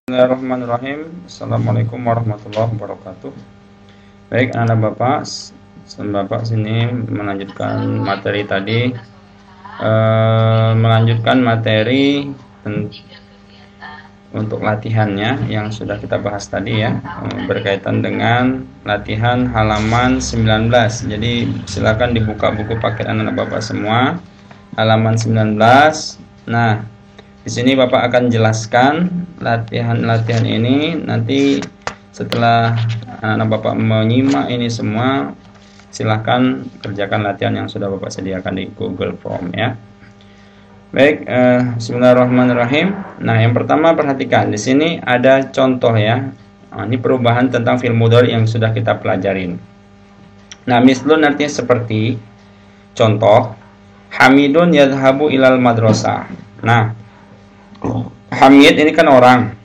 Bismillahirrahmanirrahim. Assalamualaikum warahmatullahi wabarakatuh. Baik, anak bapak, sini melanjutkan materi tadi, melanjutkan materi untuk latihannya yang sudah kita bahas tadi ya, berkaitan dengan latihan halaman 19. Jadi silakan dibuka buku paket anak bapak semua, halaman 19. Nah, di sini Bapak akan jelaskan latihan ini. Nanti setelah anak Bapak menyimak ini semua, silahkan kerjakan latihan yang sudah Bapak sediakan di Google Form ya. Baik, Bismillahirrahmanirrahim. Nah, yang pertama perhatikan di sini ada contoh ya. Ini perubahan tentang fi'il mudhari yang sudah kita pelajarin. Nah, mislun artinya seperti contoh, Hamidun yadhabu ilal madrasah. Nah, Hamid ini kan orang,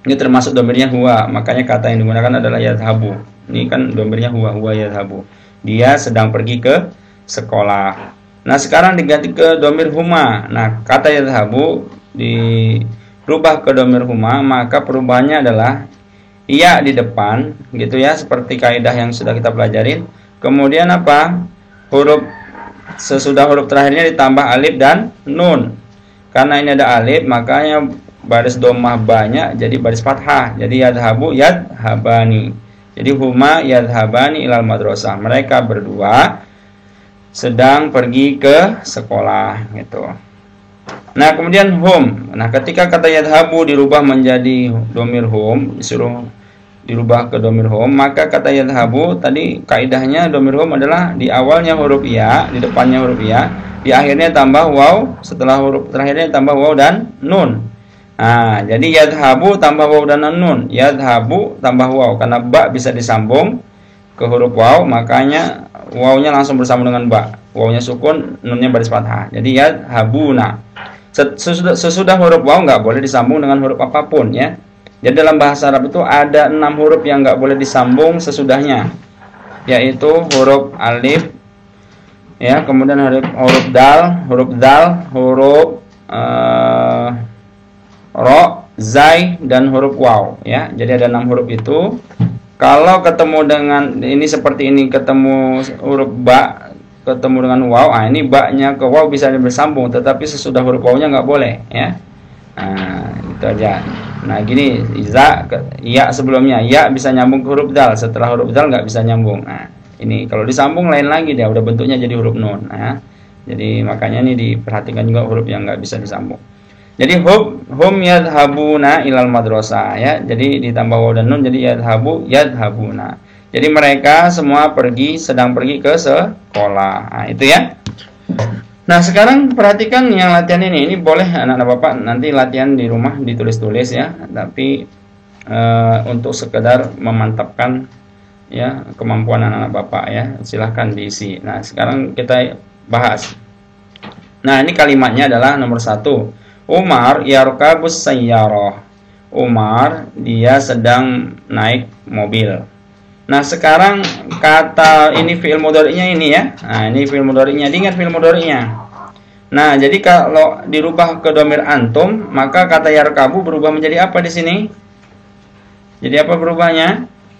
ini termasuk domirnya huwa, makanya kata yang digunakan adalah yadhabu. Ini kan domirnya huwa yadhabu. Dia sedang pergi ke sekolah. Nah, sekarang diganti ke domir huma. Nah, kata yadhabu dirubah ke domir huma, maka perubahannya adalah iya di depan, gitu ya, seperti kaidah yang sudah kita pelajarin. Kemudian apa? Sesudah huruf terakhirnya ditambah alif dan nun. Karena ini ada alif, makanya baris dhammah banyak jadi baris fathah. Jadi yadhabu yadhabani. Jadi huma yadhabani ilal madrasah. Mereka berdua sedang pergi ke sekolah gitu. Nah, kemudian hum. Nah, ketika kata yadhabu dirubah menjadi domir hum, disuruh dirubah ke domir hum, maka kata yadhabu tadi kaidahnya domir hum adalah di awalnya huruf ya, di depannya huruf ya, di akhirnya tambah waw, setelah huruf terakhirnya tambah waw dan nun. Nah, jadi yadhabu tambah waw dan nun, yadhabu tambah waw, karena ba bisa disambung ke huruf waw, makanya wawnya langsung bersambung dengan ba. Wawnya sukun, nunnya baris fathah. Jadi yadhabuna. Sesudah huruf waw nggak boleh disambung dengan huruf apapun ya. Jadi dalam bahasa Arab itu ada 6 huruf yang nggak boleh disambung sesudahnya, yaitu huruf alif, ya, kemudian huruf dal, huruf ro, zai, dan huruf waw ya. Jadi ada 6 huruf itu. Kalau ketemu dengan ini seperti ini, ketemu huruf ba, ketemu dengan waw, ini ba-nya ke waw bisa bersambung, tetapi sesudah huruf waw-nya nggak boleh ya. Nah, itu aja. Nah, gini, ya sebelumnya ya bisa nyambung ke huruf dal, setelah huruf dal nggak bisa nyambung. Nah, ini kalau disambung lain lagi dia, udah bentuknya jadi huruf nun. Nah, jadi makanya ini diperhatikan juga huruf yang nggak bisa disambung. Jadi hum yadhabuna ilal madrasah ya. Jadi ditambah waw dan nun jadi yadhabuna. Jadi mereka semua sedang pergi ke sekolah. Nah, itu ya. Nah, sekarang perhatikan yang latihan ini boleh anak-anak bapak nanti latihan di rumah ditulis-tulis ya. Tapi untuk sekedar memantapkan ya kemampuan anak-anak bapak ya, silahkan diisi. Nah, sekarang kita bahas. Nah, ini kalimatnya adalah nomor 1. Umar yarkabus sayyarah. Umar dia sedang naik mobil. Nah, sekarang kata ini fi'il mudhari'nya ini ya. Nah, ini fi'il mudhari'nya. Diingat fi'il mudhari'nya. Nah, jadi kalau dirubah ke domir antum, maka kata yarkabu berubah menjadi apa di sini? Jadi apa berubahnya?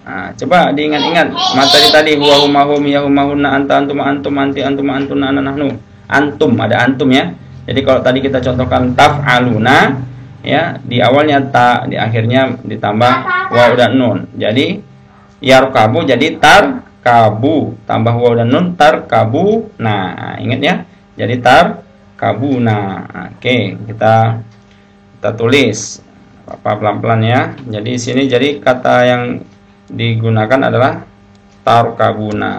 Nah, coba diingat-ingat materi tadi huwa huma hum ya huma hunna anta antum antum anti antum antuna ana nahnu. Antum, ada antum ya. Jadi kalau tadi kita contohkan taf'aluna ya, di awalnya ta, di akhirnya ditambah waw dan nun. Jadi yarkabu jadi tarkabu, tambah waw dan nun tarkabu. Nah, ingat ya. Jadi tarkabuna. Oke, kita tulis apa pelan-pelan ya. Jadi sini jadi kata yang digunakan adalah tarkabuna.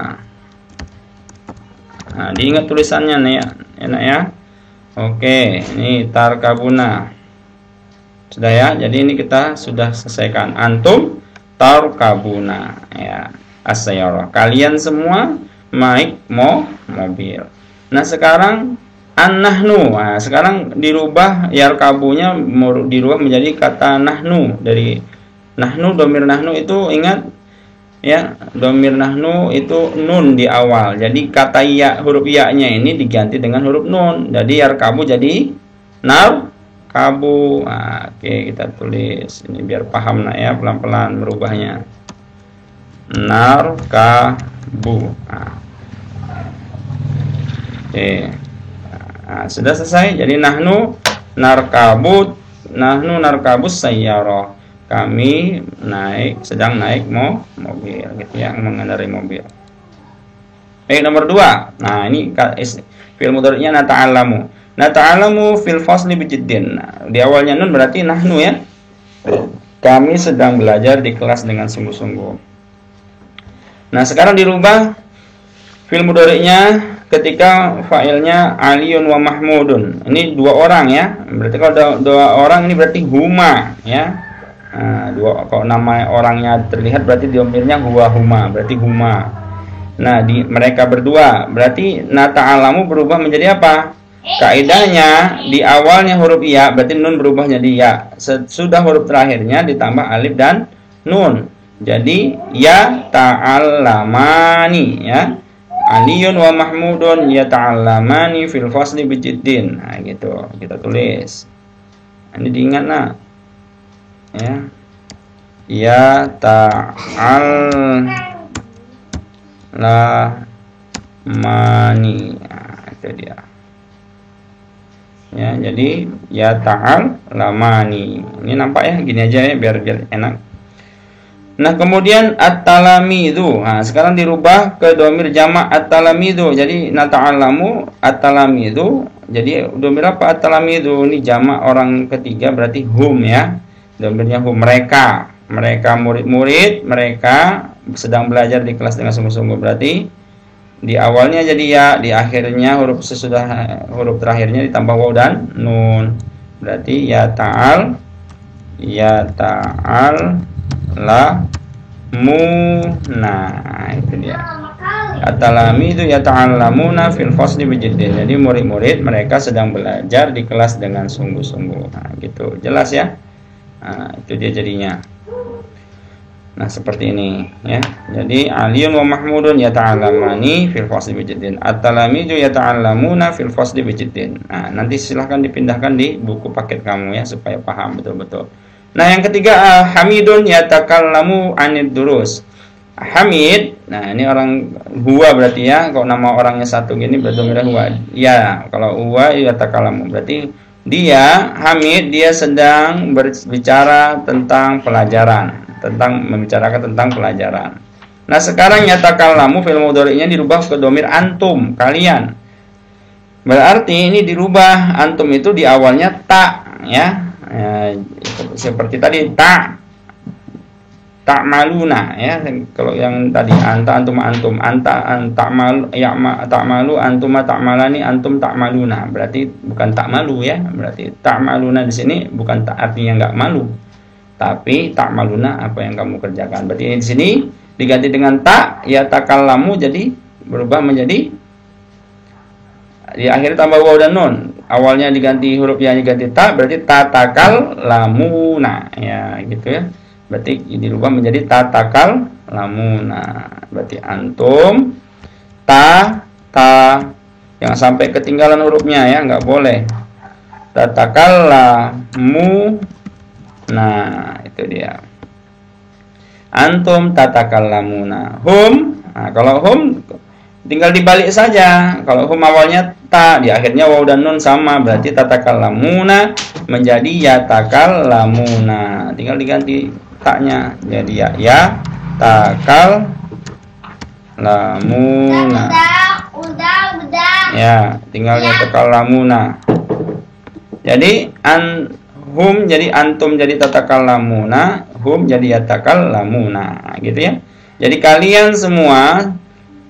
Nah, diingat tulisannya nih ya, enak ya. Oke, ini tarkabuna. Sudah ya. Jadi ini kita sudah selesaikan. Antum tarkabuna ya as-sayyarah. Kalian semua naik mobil. Nah, sekarang an-nahnu. Nah, sekarang dirubah yarkabunya dirubah menjadi kata nahnu. Dari nahnu, domir nahnu itu ingat ya, domir nahnu itu nun di awal. Jadi kata ya, huruf ya-nya ini diganti dengan huruf nun. Jadi yarkabu jadi narkabu. Nah, oke, kita tulis ini biar paham nak ya, pelan-pelan merubahnya. Narkabu. Nah. Oke. Nah, sudah selesai. Jadi nahnu narkabus sayyarah. Kami sedang naik mobil gitu ya, mengendarai mobil. Baik, nomor 2. Nah, ini fi'il mudhari'nya nata'allamu. Nata'allamu fil fasli bijiddin. Nah, di awalnya nun berarti nahnu ya. Kami sedang belajar di kelas dengan sungguh-sungguh. Nah, sekarang dirubah fi'il mudhari'nya ketika fa'ilnya Aliun wa Mahmudun. Ini 2 orang ya. Berarti kalau 2 orang ini berarti huma ya. Nah, kalau nama orangnya terlihat berarti diomirnya huwa huma, berarti huma. Nah, mereka berdua berarti nata'alamu berubah menjadi apa? Kaidahnya di awalnya huruf ya, berarti nun berubah jadi ya. Sudah huruf terakhirnya ditambah alif dan nun. Jadi ya ta'allamani ya. Aliyun wa Mahmudun ya ta'allamani fil fasli bijiddin. Nah, gitu. Kita tulis. Ini diingat nak. Ya ta'allamani. Nah, itu dia. Ya, jadi ya ta'allamani. Ini nampak ya, gini aja ya biar enak. Nah, kemudian at-talamidu. Nah, sekarang dirubah ke domir jamak at-talamidu. Jadi nata'allamu at-talamidu. Jadi domir apa at-talamidu? Ini jamak orang ketiga berarti hum ya. Domirnya hum, mereka murid-murid, mereka sedang belajar di kelas dengan sungguh-sungguh. Berarti di awalnya jadi ya, di akhirnya sesudah huruf terakhirnya ditambah waw dan nun. Berarti ya ta'al lamuna. Itu dia. At-talami itu ya ta'allamuna fil fasli bijiddin. Jadi murid-murid mereka sedang belajar di kelas dengan sungguh-sungguh. Nah, gitu. Jelas ya? Nah, itu dia jadinya. Nah, seperti ini ya. Jadi Aliyun wa Mahmudun ya ta'allamani fil fasli bijiddin. At-talami itu ya ta'allamuna fil fasli bijiddin. Nah, nanti silahkan dipindahkan di buku paket kamu ya supaya paham betul-betul. Nah, yang ketiga Hamidun yatakallamu anid durus. Hamid, nah ini orang huwa berarti ya. Kalau nama orangnya satu gini berarti huwa. Ya, kalau huwa yatakallamu berarti dia Hamid dia sedang berbicara tentang pelajaran, membicarakan tentang pelajaran. Nah, sekarang yatakallamu fi'il mudhari'nya dirubah ke domir antum, kalian. Berarti ini dirubah, antum itu di awalnya tak ya. Seperti tadi tak maluna ya. Kalau yang tadi anta antum tak malu antuma tak malani antum tak maluna, berarti bukan tak malu ya. Berarti tak maluna di sini bukan tak artinya enggak malu, tapi tak maluna apa yang kamu kerjakan. Berarti ini di sini diganti dengan tak ya takallamu, jadi berubah menjadi di akhir tambah waw dan nun. Awalnya diganti huruf ya diganti ta, berarti tatakal lamuna ya gitu ya. Berarti dirubah menjadi tatakal lamuna. Berarti antum ta yang sampai ketinggalan hurufnya ya, nggak boleh. Tatakal lamu. Nah, itu dia. Antum tatakal lamuna. Hum. Nah, kalau hum tinggal dibalik saja. Kalau hum awalnya ta, di akhirnya waw dan nun sama, berarti tatakallamuna menjadi yatakalamuna. Tinggal diganti taknya jadi ya takalamuna. Ya, tinggal yatakalamuna. Jadi hum jadi antum jadi tatakallamuna, hum jadi yatakalamuna. Gitu ya. Jadi kalian semua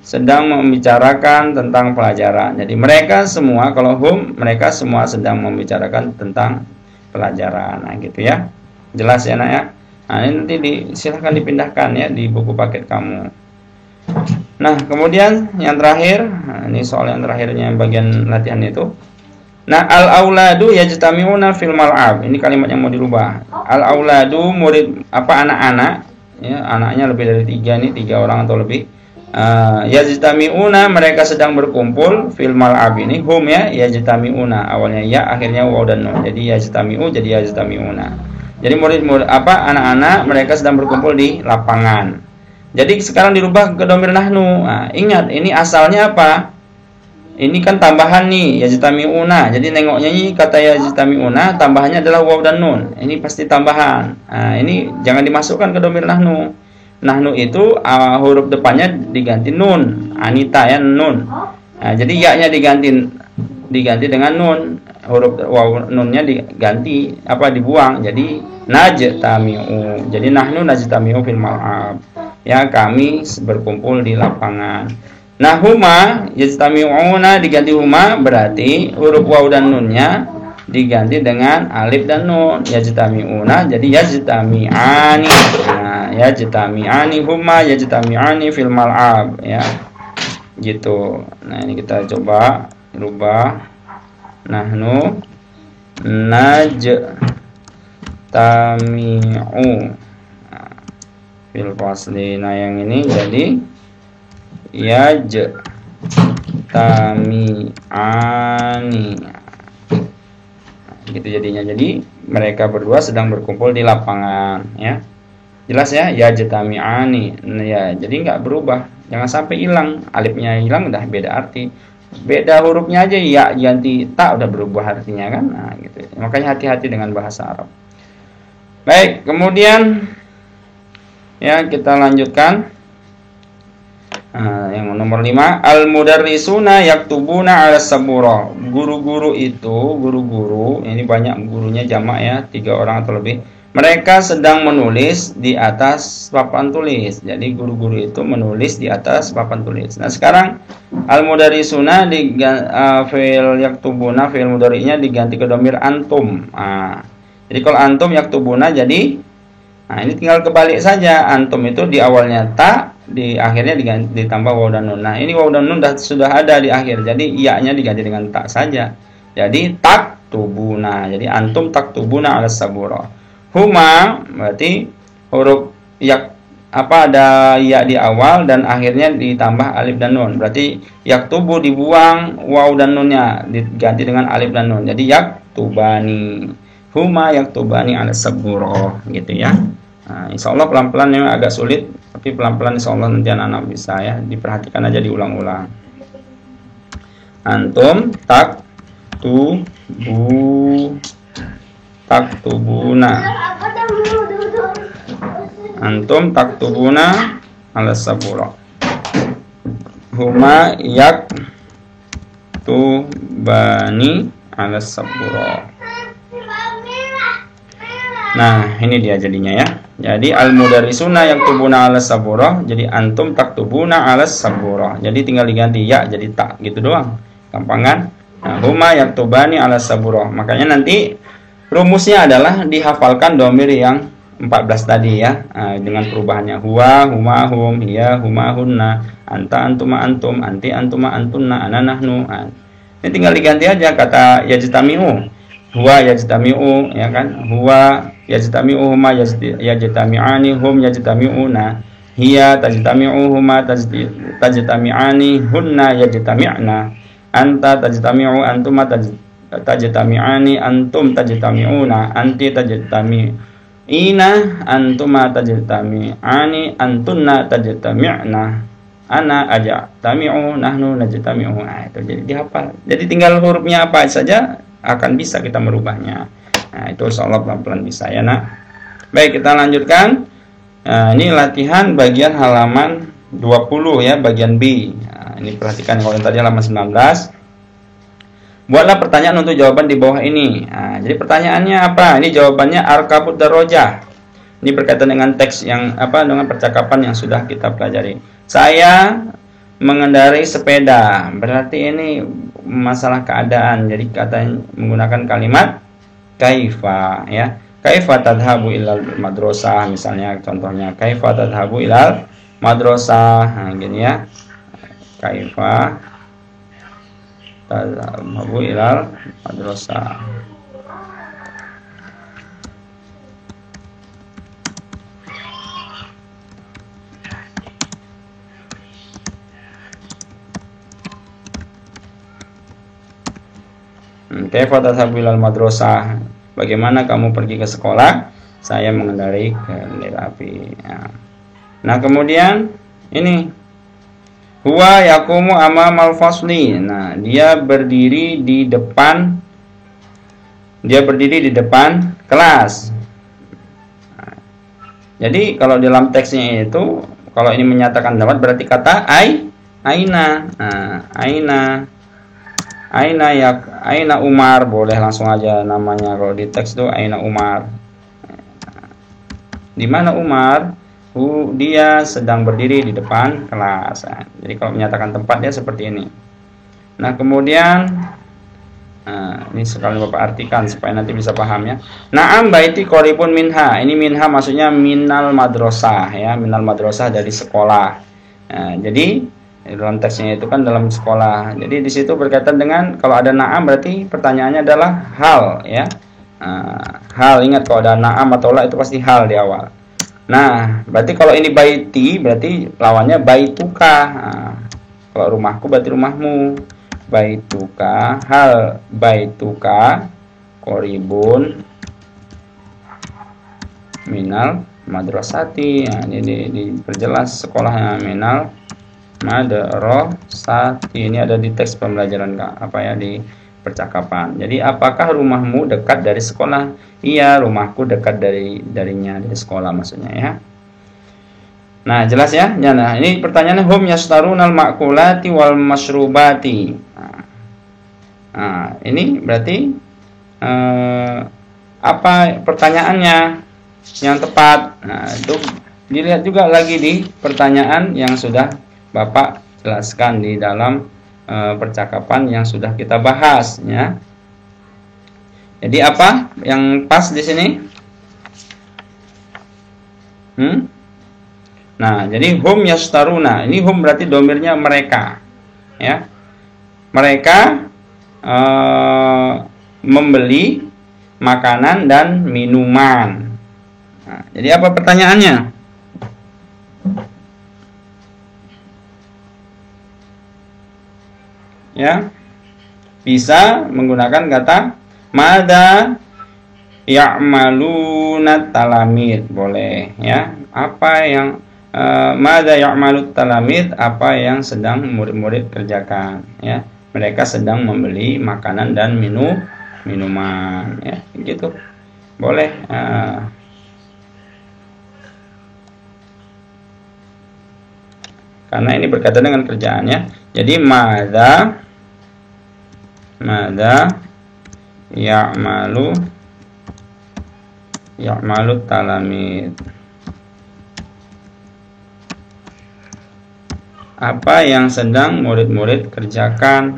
sedang membicarakan tentang pelajaran. Jadi mereka semua, kalau hum, mereka semua sedang membicarakan tentang pelajaran. Nah, gitu ya. Jelas ya, nak ya. Nah, ini nanti silahkan dipindahkan ya di buku paket kamu. Nah, kemudian yang terakhir, nah, ini soal yang terakhirnya bagian latihan itu. Nah, al-auladu yajtami'una fil mal'ab. Ini kalimat yang mau dirubah. Al-auladu murid apa anak-anak ya, anaknya lebih dari 3 nih, 3 orang atau lebih. Yajtami'una, mereka sedang berkumpul, fil mal'ab ini hum ya, yajtami'una, awalnya ya, akhirnya waw dan nun. Jadi yajtami'u jadi yajtami'una. Jadi murid-murid anak-anak mereka sedang berkumpul di lapangan. Jadi sekarang dirubah ke dhamir nahnu. Nah, ingat ini asalnya apa? Ini kan tambahan nih, yajtami'una. Jadi nengoknya ini kata yajtami'una, tambahannya adalah waw dan nun. Ini pasti tambahan. Nah, ini jangan dimasukkan ke dhamir nahnu. Nahnu itu huruf depannya diganti nun, anita ya, nun. Nah, jadi ya-nya diganti dengan nun, huruf waw nunnya diganti dibuang, jadi najtami'u. Jadi nahnu najtami'u fil mal'ab. Ya, kami berkumpul di lapangan. Nah, huma yajtami'una diganti huma, berarti huruf waw dan nunnya diganti dengan alif dan nun, yajtami'una jadi yajtami'ani. Nah, yajtami'ani huma yajtami'ani fil mal'ab ya. Gitu. Nah, ini kita coba rubah. Nahnu najtami'u fil fasli. Nah, yang ini jadi yajtami'ani. Gitu jadinya. Jadi mereka berdua sedang berkumpul di lapangan ya. Jelas ya, yajtami'ani. Ya, jadi nggak berubah. Jangan sampai hilang, alifnya hilang udah beda arti. Beda hurufnya aja ya ganti ta udah berubah artinya kan. Nah, gitu. Makanya hati-hati dengan bahasa Arab. Baik, kemudian ya kita lanjutkan. Yang nomor 5, al-mudarrisuna yaktubuna 'ala sabura. Guru-guru itu, guru-guru, ini banyak gurunya jamak ya, 3 orang atau lebih. Mereka sedang menulis di atas papan tulis. Jadi guru-guru itu menulis di atas papan tulis. Nah, sekarang al-mudarrisuna fi'il yaktubuna, fi'il mudhari'nya diganti ke dhamir antum. Jadi kalau antum yaktubuna jadi ini tinggal kebalik saja. Antum itu di awalnya ta, di akhirnya ditambah waw dan nun. Nah, ini waw dan nun sudah ada di akhir. Jadi iya-nya diganti dengan ta saja. Jadi taktubuna. Jadi antum taktubuna 'ala sabura. Huma berarti huruf ada ya di awal dan akhirnya ditambah alif dan nun. Berarti yaktubu dibuang waw dan nunnya diganti dengan alif dan nun. Jadi yaktubani. Huma yaktubani 'ala sabura gitu ya. Nah, insya Allah pelan-pelan memang agak sulit, tapi pelan-pelan insya Allah nanti anak-anak bisa ya. Diperhatikan aja, diulang-ulang. Antum taktubuna. Antum taktubuna 'ala sabura. Huma yaktubani 'ala sabura. Nah, ini dia jadinya ya. Jadi al-mudarrisuna yaktubuna 'ala sabura, jadi antum taktubuna 'ala sabura. Jadi tinggal diganti ya jadi tak gitu doang. Gampang kan? Nah, huma yaktubani 'ala sabura. Makanya nanti rumusnya adalah dihafalkan dhamir yang 14 tadi ya. Dengan perubahannya huwa, huma, hum, hiya, huma, hunna, anta, antuma, antum, anti, antuma, antunna, ana, nahnu. Ini tinggal diganti aja kata yajtami'u. Huwa yajtami'u ya kan? Huwa yajtami'u, huma yajtami'ani, hum yajtami'una, hiya tajtami'u, huma tajtami'ani, hunna yajtami'na, anta tajtami'u, antuma tajtami'ani, antum tajtami'una, anti tajtami'ina, antuma tajtami'ani, antunna tajtami'na, ana ajtami'u, nahnu najtami'u. Itu jadi dihafal. Jadi tinggal hurufnya apa saja akan bisa kita merubahnya. Nah, itu insyaallah pelan-pelan bisa ya nak. Baik, kita lanjutkan. Ini latihan bagian halaman 20 ya, bagian B. Ini perhatikan kalau yang tadi halaman 19. Buatlah pertanyaan untuk jawaban di bawah ini. Jadi pertanyaannya apa? Ini jawabannya arkabud darajah. Ini berkaitan dengan teks yang dengan percakapan yang sudah kita pelajari. Saya mengendarai sepeda. Berarti ini masalah keadaan. Jadi menggunakan kalimat kaifa ya. Kaifa tadhabu ilal madrasah misalnya, contohnya kaifa tadhabu ilal madrasah. Nah, gini ya. Kaifa tadhabu ilal madrasah. Kaifa tadhhabu ilal madrasah? Bagaimana kamu pergi ke sekolah? Saya mengendarai kendaraan api. Nah, kemudian ini huwa yaqumu amamal fasli. Nah, dia berdiri di depan kelas. Nah, jadi kalau dalam teksnya itu, kalau ini menyatakan dapat berarti kata aina. Nah, aina Umar, boleh langsung aja namanya. Kalau di teks itu aina Umar. Di mana Umar? Dia sedang berdiri di depan kelas. Nah, jadi kalau menyatakan tempatnya seperti ini. Nah, kemudian ini sekali Bapak artikan supaya nanti bisa paham ya. Na'am baiti qaribun minha. Ini minha maksudnya minal madrasah ya, minal madrasah dari sekolah. Nah, jadi dalam teksnya itu kan dalam sekolah. Jadi di situ berkaitan dengan kalau ada na'am berarti pertanyaannya adalah hal ya. Hal, ingat kalau ada na'am atau la itu pasti hal di awal. Nah, berarti kalau ini baiti berarti lawannya baituka. Kalau rumahku berarti rumahmu. Baituka, hal baituka qoribun minal madrasati. Nah, ini diperjelas sekolahnya minal madrasati. Ini ada di teks pembelajaran di percakapan. Jadi apakah rumahmu dekat dari sekolah? Iya, rumahku dekat dari sekolah maksudnya ya. Nah, jelas ya. Nah, ini pertanyaannya hum yastarunal ma'kulati wal masyrubati. Nah, ini berarti apa pertanyaannya yang tepat? Nah, itu dilihat juga lagi di pertanyaan yang sudah Bapak jelaskan di dalam percakapan yang sudah kita bahas ya. Jadi apa yang pas di sini? Nah, jadi hum yashtaruna. Ini hum berarti domirnya mereka ya. Mereka membeli makanan dan minuman. Nah, jadi apa pertanyaannya? Ya, bisa menggunakan kata mada ya'maluna talamid, boleh ya. Apa yang mada ya'malut talamid, apa yang sedang murid-murid kerjakan ya. Mereka sedang membeli makanan dan minuman ya, gitu. Boleh. Karena ini berkaitan dengan kerjaannya. Jadi mada ya'malu talamid. Apa yang sedang murid-murid kerjakan?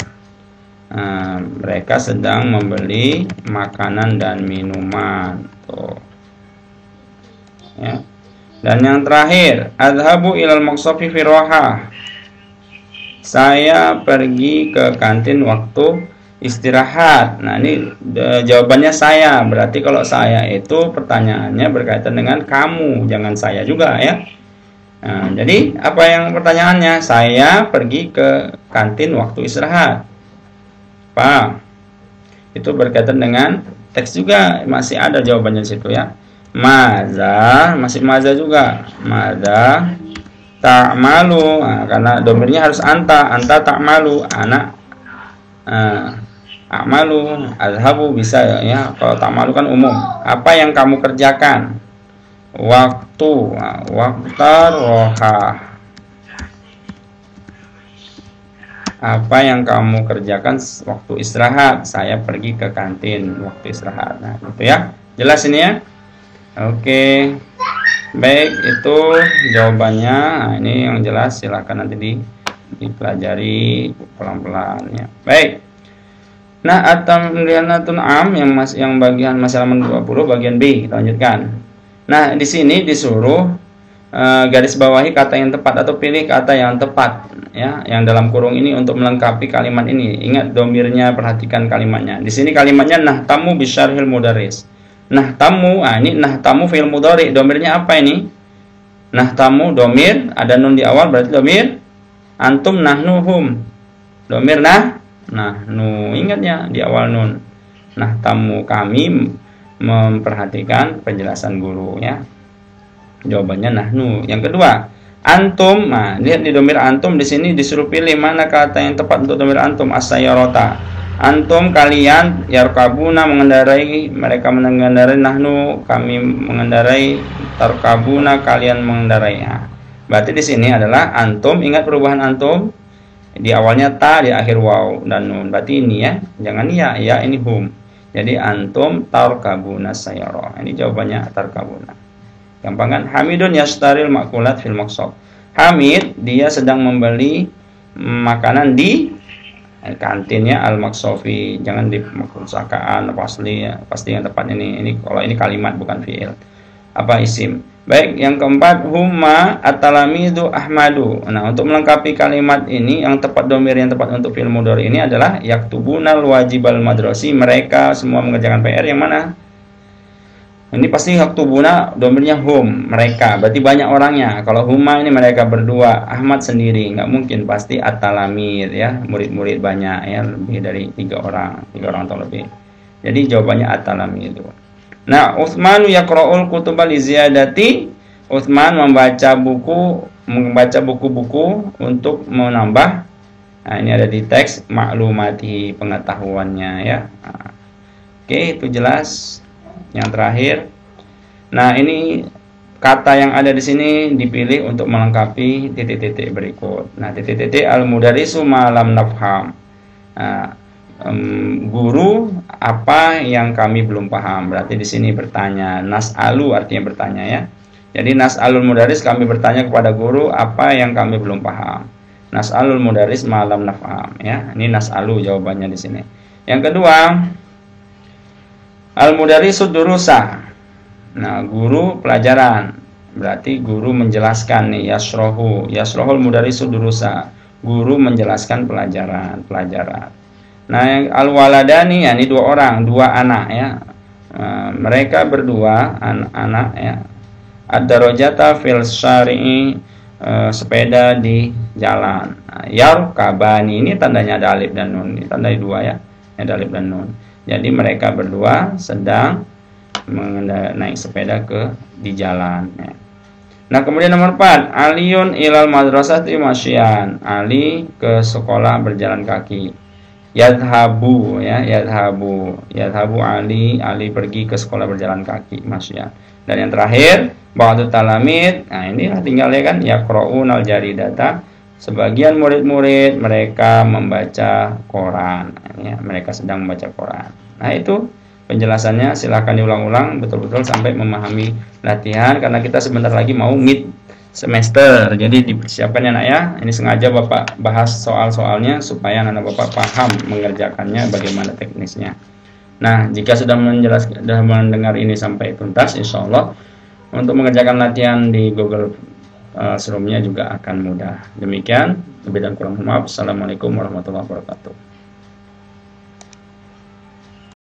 Mereka sedang membeli makanan dan minuman. Tuh. Ya. Dan yang terakhir, adhabu ilal maqsafi fi roha. Saya pergi ke kantin waktu istirahat. Nah, ini jawabannya saya. Berarti kalau saya itu pertanyaannya berkaitan dengan kamu, jangan saya juga ya. Nah, jadi apa yang pertanyaannya? Saya pergi ke kantin waktu istirahat. Pak, itu berkaitan dengan teks juga, masih ada jawabannya di situ ya. Maza, masih maza juga. Maza ta'malu. Nah, karena domirnya harus anta ta'malu, anak a'malu, azhabu bisa ya. Kalau ta'malu kan umum. Apa yang kamu kerjakan? Waktu, roha. Apa yang kamu kerjakan waktu istirahat? Saya pergi ke kantin waktu istirahat. Nah, gitu ya. Jelas ini ya. Oke. Baik, itu jawabannya. Nah, ini yang jelas, silahkan nanti dipelajari pelan-pelan ya. Baik. Nah, at-tamrinatun am yang bagian halaman 20 bagian B, kita lanjutkan. Nah, di sini disuruh garis bawahi kata yang tepat atau pilih kata yang tepat ya, yang dalam kurung ini untuk melengkapi kalimat ini. Ingat domirnya, perhatikan kalimatnya. Di sini kalimatnya nahtamu bisyarhil mudarris. Nahtamu, ini nahtamu fi'il mudhari. Domirnya apa ini? Nahtamu domir, ada nun di awal berarti domir. Antum nahnuhum. Domir nahnu, ingatnya di awal nun. Nah, tamu kami memperhatikan penjelasan guru ya. Jawabannya nahnu. Yang kedua, antum. Nah, lihat di domir antum di sini disuruh pilih mana kata yang tepat untuk domir antum. As-sayyarata. Antum kalian yarkabuna mengendarai, mereka mengendarai, nahnu kami mengendarai, tarkabuna kalian mengendarai. Nah, berarti di sini adalah antum, ingat perubahan antum di awalnya ta, di akhir waw dan nun. Berarti ini ya, jangan ya ini hum. Jadi antum tarkabuna sayyara. Ini jawabannya tarkabuna. Gampang kan? Hamidun yashtaril makulat fil maqsad. Hamid dia sedang membeli makanan di kantinnya al-maqsofi. Jangan di perpustakaan pasti ya. Pasti yang tepat ini kalau ini kalimat bukan fiil. Apa isim? Baik, yang keempat huma at-talamidu ahmadu. Nah, untuk melengkapi kalimat ini yang tepat domir yang tepat untuk fi'il mudhari ini adalah yaktubunal wajibal madrasi. Mereka semua mengerjakan PR yang mana? Ini pasti yaktubuna domirnya hum, mereka. Berarti banyak orangnya. Kalau huma ini mereka berdua, Ahmad sendiri, nggak mungkin, pasti at-talamid ya, murid-murid banyak ya, lebih dari 3 orang atau lebih. Jadi jawabannya at-talamid. Nah, Utsmanu yaqra'ul kutuba li ziyadati. Utsman membaca buku-buku untuk menambah. Nah, ini ada di teks maklumati, pengetahuannya ya. Nah, oke, itu jelas. Yang terakhir. Nah, ini kata yang ada di sini dipilih untuk melengkapi titik-titik berikut. Nah, titik-titik al-mudarisu ma lam nafham. Nah, guru apa yang kami belum paham. Berarti di sini bertanya, nas'alu artinya bertanya ya. Jadi nas'alul mudaris, kami bertanya kepada guru apa yang kami belum paham. Nas'alul mudaris malam nafham ya. Ini nas'alu jawabannya di sini. Yang kedua, al mudarisu durusa. Nah, guru pelajaran. Berarti guru menjelaskan nih, yasrohul mudarisu durusa. Guru menjelaskan pelajaran. Nah, yang al-waladani ya, ini 2 orang, 2 anak ya. Mereka berdua anak ya. Ad-darajata fil syari'i, sepeda di jalan. Nah, yarkabani ini tandanya ada alif dan nun. Ini tandanya 2 ya. Ada alif dan nun. Jadi mereka berdua sedang naik sepeda di jalan ya. Nah, kemudian nomor 4, Aliyun ilal madrasati masyian. Ali ke sekolah berjalan kaki. Yadhabu ya, yadhabu Ali pergi ke sekolah berjalan kaki, masya. Dan yang terakhir ba'du talamid. Nah, ini tinggal ya kan, yaqra'un al-jaridata. Sebagian murid-murid mereka membaca koran ya, mereka sedang membaca koran. Nah, itu penjelasannya, silahkan diulang-ulang betul-betul sampai memahami latihan, karena kita sebentar lagi mau mid semester. Jadi dipersiapkan ya nak ya. Ini sengaja Bapak bahas soal-soalnya supaya anak Bapak paham mengerjakannya bagaimana teknisnya. Nah, jika sudah mendengar ini sampai tuntas, insya Allah untuk mengerjakan latihan di Google Classroom-nya juga akan mudah. Demikian, lebih dan kurang maaf. Assalamualaikum warahmatullahi wabarakatuh.